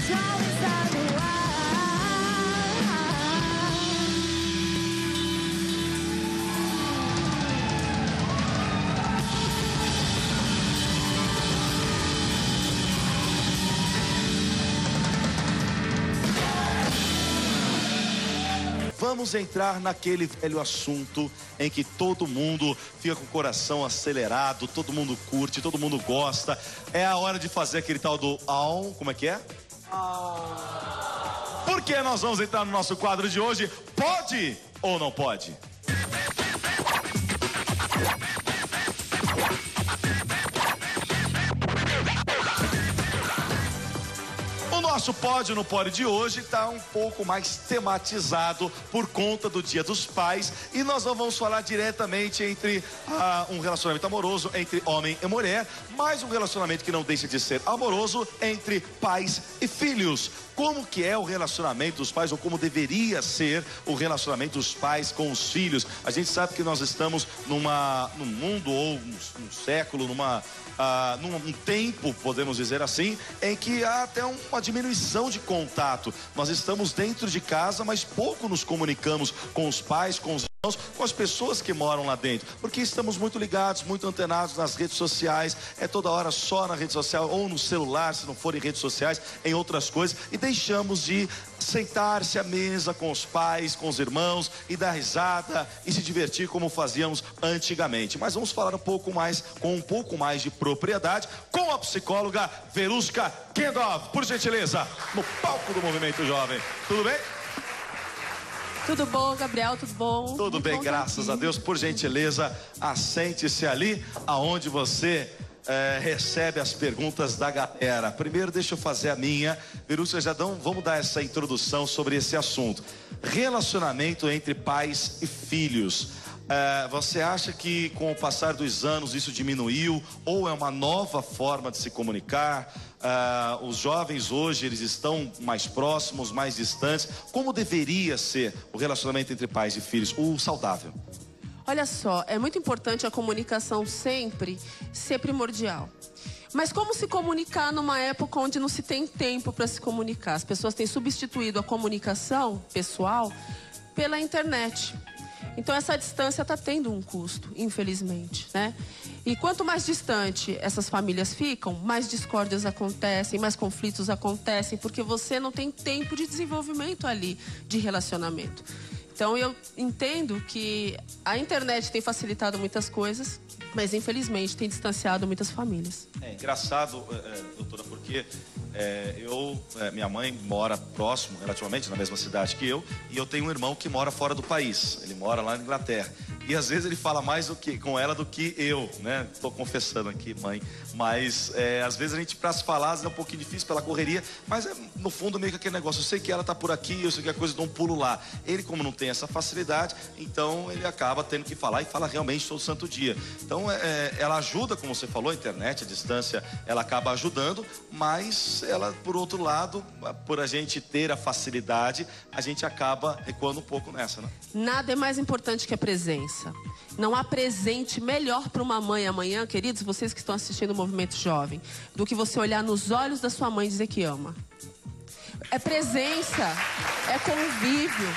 jovem está no ar. Vamos entrar naquele velho assunto em que todo mundo fica com o coração acelerado, todo mundo curte, todo mundo gosta. É a hora de fazer aquele tal do aum, como é que é? Porque nós vamos entrar no nosso quadro de hoje. Pode ou não pode? O nosso pode ou não pode de hoje está um pouco mais tematizado por conta do Dia dos Pais, e nós não vamos falar diretamente entre um relacionamento amoroso entre homem e mulher, mas um relacionamento que não deixa de ser amoroso entre pais e filhos. Como que é o relacionamento dos pais, ou como deveria ser o relacionamento dos pais com os filhos? A gente sabe que nós estamos num mundo, ou num século, num tempo, podemos dizer assim, em que há até uma diminuição de contato. Nós estamos dentro de casa, mas pouco nos comunicamos com os pais, com os irmãos, com as pessoas que moram lá dentro, porque estamos muito ligados, muito antenados nas redes sociais, é toda hora só na rede social, ou no celular, se não for em redes sociais, em outras coisas, e deixamos de sentar-se à mesa com os pais, com os irmãos, e dar risada, e se divertir como fazíamos antigamente. Mas vamos falar com um pouco mais de propriedade, com a psicóloga Verusca Kendorf, por gentileza, no palco do Movimento Jovem. Tudo bem? Tudo bom, Gabriel? Tudo bom? Tudo bem, graças a Deus. Por gentileza, assente-se ali aonde você recebe as perguntas da galera. Primeiro, deixa eu fazer a minha. Verusca, vamos dar essa introdução sobre esse assunto. Relacionamento entre pais e filhos. Você acha que com o passar dos anos isso diminuiu, ou é uma nova forma de se comunicar? Os jovens hoje, eles estão mais próximos, mais distantes. Como deveria ser o relacionamento entre pais e filhos, o saudável? Olha só, é muito importante a comunicação sempre ser primordial. Mas como se comunicar numa época onde não se tem tempo para se comunicar? As pessoas têm substituído a comunicação pessoal pela internet. Então essa distância está tendo um custo, infelizmente, né? E quanto mais distante essas famílias ficam, mais discórdias acontecem, mais conflitos acontecem, porque você não tem tempo de desenvolvimento ali, de relacionamento. Então eu entendo que a internet tem facilitado muitas coisas, mas infelizmente tem distanciado muitas famílias. É engraçado, doutora, porque minha mãe mora próximo, relativamente, na mesma cidade que eu, e eu tenho um irmão que mora fora do país. Ele mora lá na Inglaterra. E às vezes ele fala mais com ela do que eu, né? Tô confessando aqui, mãe. Mas às vezes a gente, pra se falar, é um pouquinho difícil pela correria, mas no fundo meio que aquele negócio. Eu sei que ela tá por aqui, eu sei que a coisa dá um pulo lá. Ele, como não tem essa facilidade, então ele acaba tendo que falar, e fala realmente todo santo dia. Então ela ajuda, como você falou, a internet, a distância, ela acaba ajudando, mas ela, por outro lado, por a gente ter a facilidade, a gente acaba recuando um pouco nessa, né? Nada é mais importante que a presença. Não há presente melhor para uma mãe amanhã, queridos, vocês que estão assistindo o Movimento Jovem, do que você olhar nos olhos da sua mãe e dizer que ama. É presença, é convívio.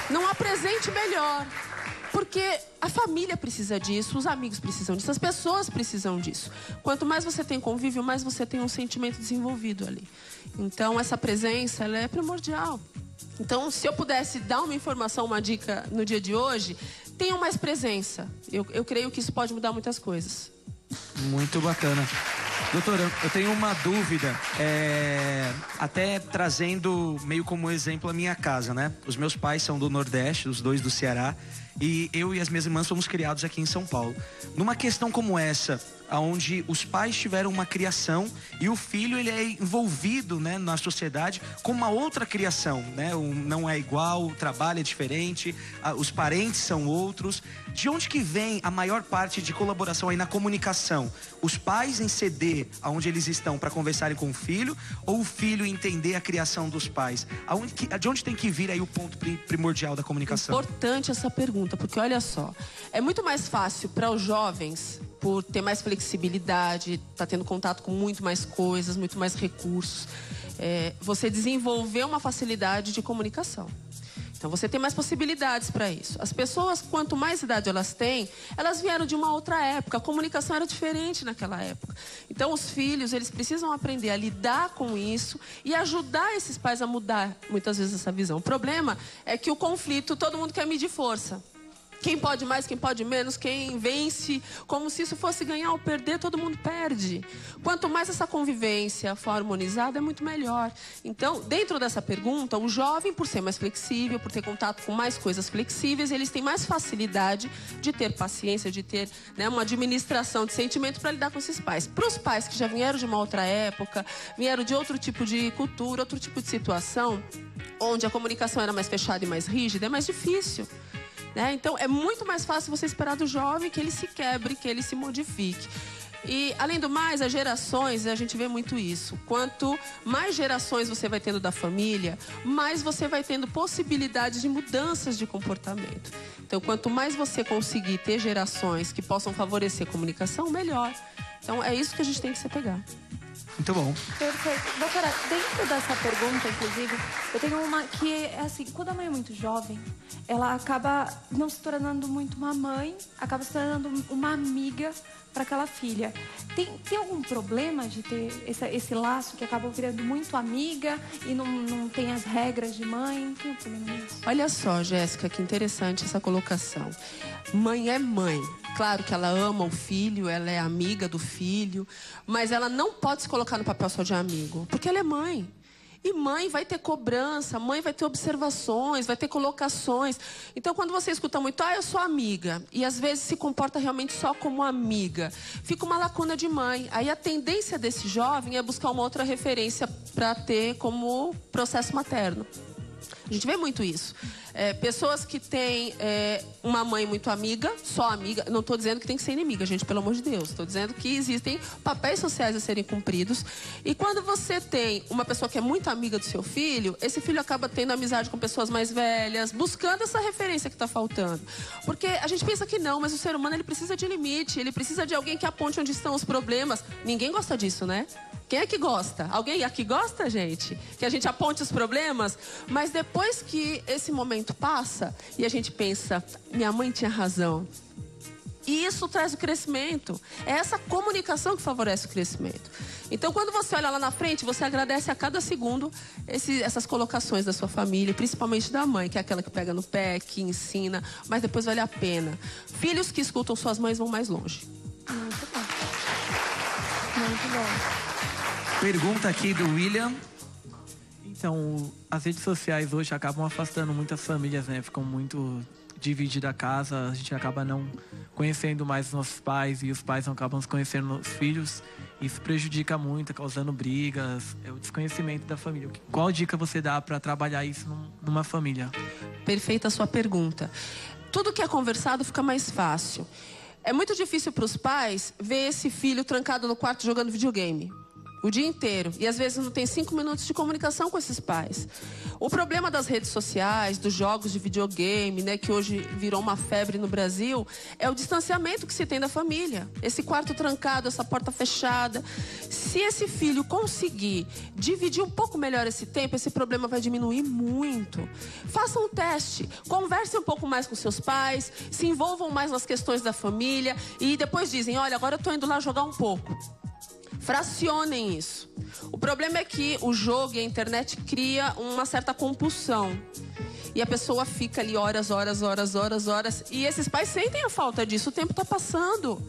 Não há presente melhor. Porque a família precisa disso, os amigos precisam disso, as pessoas precisam disso. Quanto mais você tem convívio, mais você tem um sentimento desenvolvido ali. Então essa presença, ela é primordial. Então, se eu pudesse dar uma informação, uma dica no dia de hoje, tenham mais presença. Eu creio que isso pode mudar muitas coisas. Muito bacana. Doutora, eu tenho uma dúvida, até trazendo meio como exemplo a minha casa, né? Os meus pais são do Nordeste, os dois do Ceará, e eu e as minhas irmãs fomos criados aqui em São Paulo. Numa questão como essa, onde os pais tiveram uma criação e o filho ele é envolvido, né, na sociedade com uma outra criação, né? Não é igual, o trabalho é diferente, os parentes são outros. De onde que vem a maior parte de colaboração aí na comunicação? Os pais em ceder aonde eles estão para conversarem com o filho, ou o filho entender a criação dos pais? De onde tem que vir aí o ponto primordial da comunicação? Importante essa pergunta, porque olha só, é muito mais fácil para os jovens por ter mais flexibilidade, tá tendo contato com muito mais coisas, muito mais recursos. Você desenvolveu uma facilidade de comunicação. Então, você tem mais possibilidades para isso. As pessoas, quanto mais idade elas têm, elas vieram de uma outra época. A comunicação era diferente naquela época. Então, os filhos, eles precisam aprender a lidar com isso e ajudar esses pais a mudar, muitas vezes, essa visão. O problema é que o conflito, todo mundo quer medir força. Quem pode mais, quem pode menos, quem vence, como se isso fosse ganhar ou perder, todo mundo perde. Quanto mais essa convivência for harmonizada, é muito melhor. Então, dentro dessa pergunta, o jovem, por ser mais flexível, por ter contato com mais coisas flexíveis, eles têm mais facilidade de ter paciência, de ter, né, uma administração de sentimento para lidar com esses pais. Para os pais que já vieram de uma outra época, vieram de outro tipo de cultura, outro tipo de situação, onde a comunicação era mais fechada e mais rígida, é mais difícil. Então, é muito mais fácil você esperar do jovem que ele se quebre, que ele se modifique. E, além do mais, as gerações, a gente vê muito isso. Quanto mais gerações você vai tendo da família, mais você vai tendo possibilidades de mudanças de comportamento. Então, quanto mais você conseguir ter gerações que possam favorecer a comunicação, melhor. Então, é isso que a gente tem que se apegar. Muito bom. Perfeito. Doutora, dentro dessa pergunta, inclusive, eu tenho uma que é assim, quando a mãe é muito jovem, ela acaba não se tornando muito uma mãe, acaba se tornando uma amiga para aquela filha. Tem algum problema de ter esse laço que acaba virando muito amiga e não tem as regras de mãe? Não tem problema nisso? Olha só, Jéssica, que interessante essa colocação. Mãe é mãe. Claro que ela ama o filho, ela é amiga do filho, mas ela não pode se colocar no papel só de amigo, porque ela é mãe. E mãe vai ter cobrança, mãe vai ter observações, vai ter colocações. Então, quando você escuta muito, eu sou amiga, e às vezes se comporta realmente só como amiga, fica uma lacuna de mãe. Aí a tendência desse jovem é buscar uma outra referência para ter como processo materno. A gente vê muito isso. Pessoas que têm uma mãe muito amiga, só amiga. Não estou dizendo que tem que ser inimiga, gente, pelo amor de Deus. Estou dizendo que existem papéis sociais a serem cumpridos. E quando você tem uma pessoa que é muito amiga do seu filho, esse filho acaba tendo amizade com pessoas mais velhas, buscando essa referência que está faltando. Porque a gente pensa que não, mas o ser humano ele precisa de limite, ele precisa de alguém que aponte onde estão os problemas. Ninguém gosta disso, né? Quem é que gosta? Alguém aqui gosta, gente? Que a gente aponte os problemas? Mas depois que esse momento passa e a gente pensa, minha mãe tinha razão. E isso traz o crescimento. É essa comunicação que favorece o crescimento. Então, quando você olha lá na frente, você agradece a cada segundo essas colocações da sua família, principalmente da mãe, que é aquela que pega no pé, que ensina, mas depois vale a pena. Filhos que escutam suas mães vão mais longe. Muito bom. Muito bom. Pergunta aqui do William. Então, as redes sociais hoje acabam afastando muitas famílias, né? Ficam muito divididas a casa, a gente acaba não conhecendo mais os nossos pais e os pais não acabam conhecendo os filhos. Isso prejudica muito, causando brigas, o desconhecimento da família. Qual dica você dá para trabalhar isso numa família? Perfeita a sua pergunta. Tudo que é conversado fica mais fácil. É muito difícil para os pais ver esse filho trancado no quarto jogando videogame o dia inteiro. E às vezes não tem 5 minutos de comunicação com esses pais. O problema das redes sociais, dos jogos de videogame, né, que hoje virou uma febre no Brasil, é o distanciamento que se tem da família. Esse quarto trancado, essa porta fechada. Se esse filho conseguir dividir um pouco melhor esse tempo, esse problema vai diminuir muito. Façam um teste. Conversem um pouco mais com seus pais, se envolvam mais nas questões da família e depois dizem, olha, agora eu tô indo lá jogar um pouco. Fracionem isso. O problema é que o jogo e a internet cria uma certa compulsão. E a pessoa fica ali horas. E esses pais sentem a falta disso. O tempo está passando.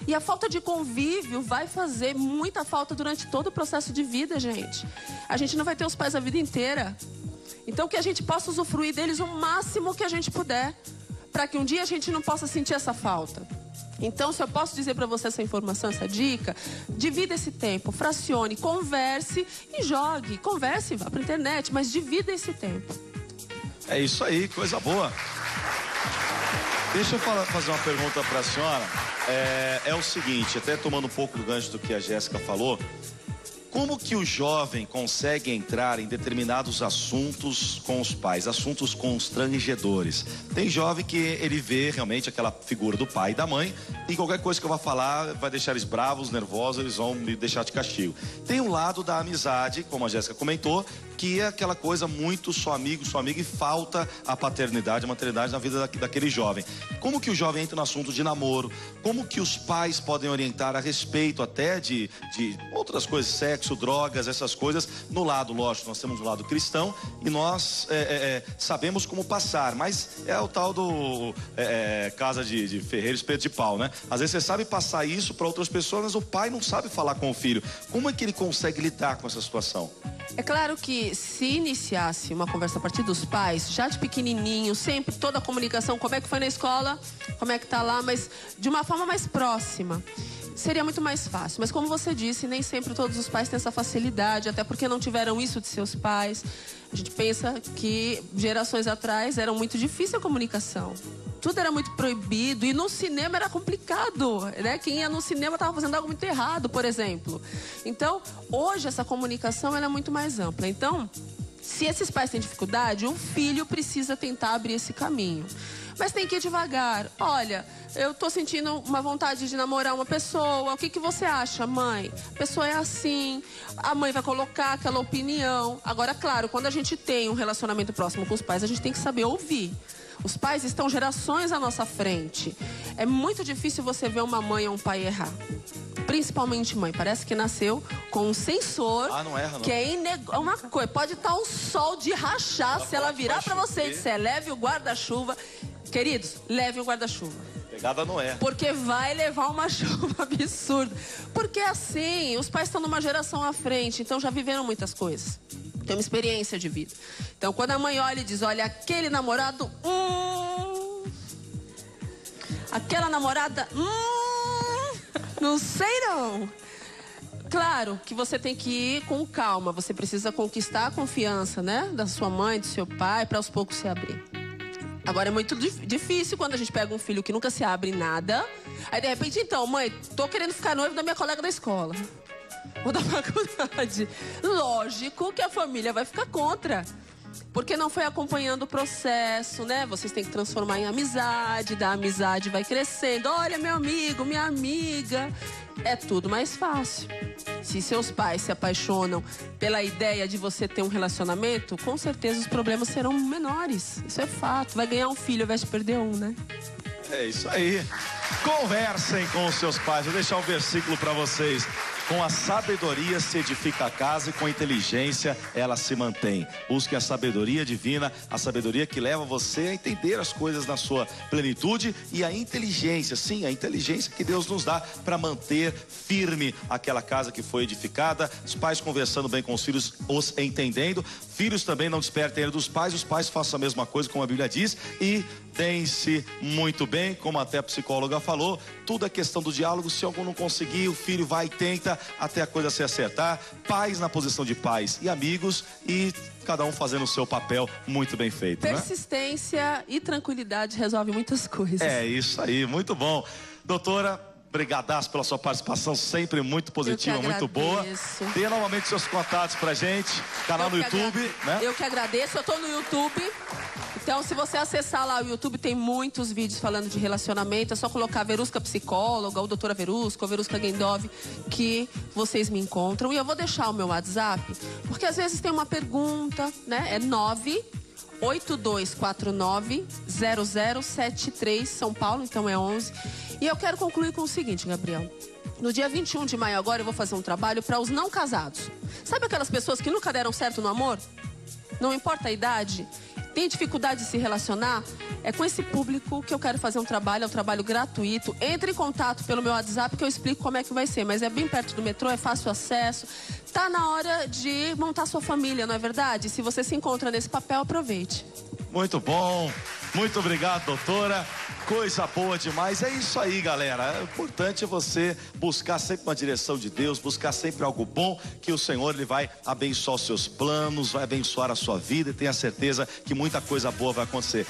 E a falta de convívio vai fazer muita falta durante todo o processo de vida, gente. A gente não vai ter os pais a vida inteira. Então que a gente possa usufruir deles o máximo que a gente puder. Para que um dia a gente não possa sentir essa falta. Então, se eu posso dizer para você essa informação, essa dica, divida esse tempo, fracione, converse e jogue. Converse, vá para a internet, mas divida esse tempo. É isso aí, coisa boa. Deixa eu fazer uma pergunta para a senhora. É o seguinte, até tomando um pouco do gancho do que a Jéssica falou. Como que o jovem consegue entrar em determinados assuntos com os pais, assuntos constrangedores? Tem jovem que ele vê realmente aquela figura do pai e da mãe, e qualquer coisa que eu vá falar vai deixar eles bravos, nervosos, eles vão me deixar de castigo. Tem um lado da amizade, como a Jéssica comentou, que é aquela coisa muito só amigo, e falta a paternidade, a maternidade na vida daquele jovem. Como que o jovem entra no assunto de namoro? Como que os pais podem orientar a respeito até de outras coisas, sexo, drogas, essas coisas, no lado, lógico, nós temos um lado cristão e nós sabemos como passar, mas é o tal do casa de ferreiro, espeto de pau, né? Às vezes você sabe passar isso para outras pessoas, mas o pai não sabe falar com o filho. Como é que ele consegue lidar com essa situação? É claro que se iniciasse uma conversa a partir dos pais, já de pequenininho, sempre toda a comunicação, como é que foi na escola, como é que tá lá, mas de uma forma mais próxima, seria muito mais fácil. Mas como você disse, nem sempre todos os pais têm essa facilidade, até porque não tiveram isso de seus pais. A gente pensa que gerações atrás era muito difícil a comunicação. Tudo era muito proibido e no cinema era complicado, né? Quem ia no cinema estava fazendo algo muito errado, por exemplo. Então, hoje essa comunicação ela é muito mais ampla. Então, se esses pais têm dificuldade, um filho precisa tentar abrir esse caminho. Mas tem que ir devagar. Olha, eu tô sentindo uma vontade de namorar uma pessoa. O que você acha, mãe? A pessoa é assim. A mãe vai colocar aquela opinião. Agora, claro, quando a gente tem um relacionamento próximo com os pais, a gente tem que saber ouvir. Os pais estão gerações à nossa frente. É muito difícil você ver uma mãe ou um pai errar. Principalmente mãe. Parece que nasceu com um sensor. Não erra, não. Que é uma coisa. Pode estar o sol de rachar. Se ela virar pra você e disser, leve o guarda-chuva. Queridos, leve o guarda-chuva. Pegada não é. Porque vai levar uma chuva absurda. Porque assim, os pais estão numa geração à frente, então já viveram muitas coisas. Tem uma experiência de vida. Então, quando a mãe olha e diz, olha, aquele namorado, aquela namorada, não sei não. Claro que você tem que ir com calma. Você precisa conquistar a confiança, né? Da sua mãe, do seu pai, para aos poucos se abrir. Agora é muito difícil quando a gente pega um filho que nunca se abre em nada. Aí de repente, então, mãe, tô querendo ficar noivo da minha colega da escola. Ou da faculdade. Lógico que a família vai ficar contra. Porque não foi acompanhando o processo, né? Vocês têm que transformar em amizade, da amizade vai crescendo. Olha, meu amigo, minha amiga. É tudo mais fácil. Se seus pais se apaixonam pela ideia de você ter um relacionamento, com certeza os problemas serão menores. Isso é fato. Vai ganhar um filho ao invés de perder um, né? É isso aí. Conversem com os seus pais. Vou deixar um versículo para vocês. Com a sabedoria se edifica a casa e com a inteligência ela se mantém. Busque a sabedoria divina, a sabedoria que leva você a entender as coisas na sua plenitude e a inteligência, sim, a inteligência que Deus nos dá para manter firme aquela casa que foi edificada. Os pais conversando bem com os filhos, os entendendo. Filhos também não despertem a ira dos pais, os pais façam a mesma coisa, como a Bíblia diz, e deem-se muito bem, como até a psicóloga falou. Tudo é questão do diálogo. Se algum não conseguir, o filho vai e tenta até a coisa se acertar. Pais na posição de pais e amigos, e cada um fazendo o seu papel muito bem feito. Persistência, né? E tranquilidade resolve muitas coisas. É isso aí, muito bom. Doutora, brigadaço pela sua participação, sempre muito positiva, muito boa. Dê novamente seus contatos pra gente, canal no YouTube, né? Eu que agradeço, eu tô no YouTube. Então, se você acessar lá o YouTube, tem muitos vídeos falando de relacionamento. É só colocar Verusca Psicóloga, ou Doutora Verusca, ou Verusca Gendov, que vocês me encontram. E eu vou deixar o meu WhatsApp, porque às vezes tem uma pergunta, né? É 982490073, São Paulo, então é 11. E eu quero concluir com o seguinte, Gabriel. No dia 21 de maio agora eu vou fazer um trabalho para os não casados. Sabe aquelas pessoas que nunca deram certo no amor? Não importa a idade, tem dificuldade de se relacionar? É com esse público que eu quero fazer um trabalho, é um trabalho gratuito. Entre em contato pelo meu WhatsApp que eu explico como é que vai ser. Mas é bem perto do metrô, é fácil acesso. Tá na hora de montar sua família, não é verdade? Se você se encontra nesse papel, aproveite. Muito bom, muito obrigado, doutora. Coisa boa demais, é isso aí, galera. O importante é você buscar sempre uma direção de Deus, buscar sempre algo bom, que o Senhor ele vai abençoar os seus planos, vai abençoar a sua vida, e tenha certeza que muita coisa boa vai acontecer.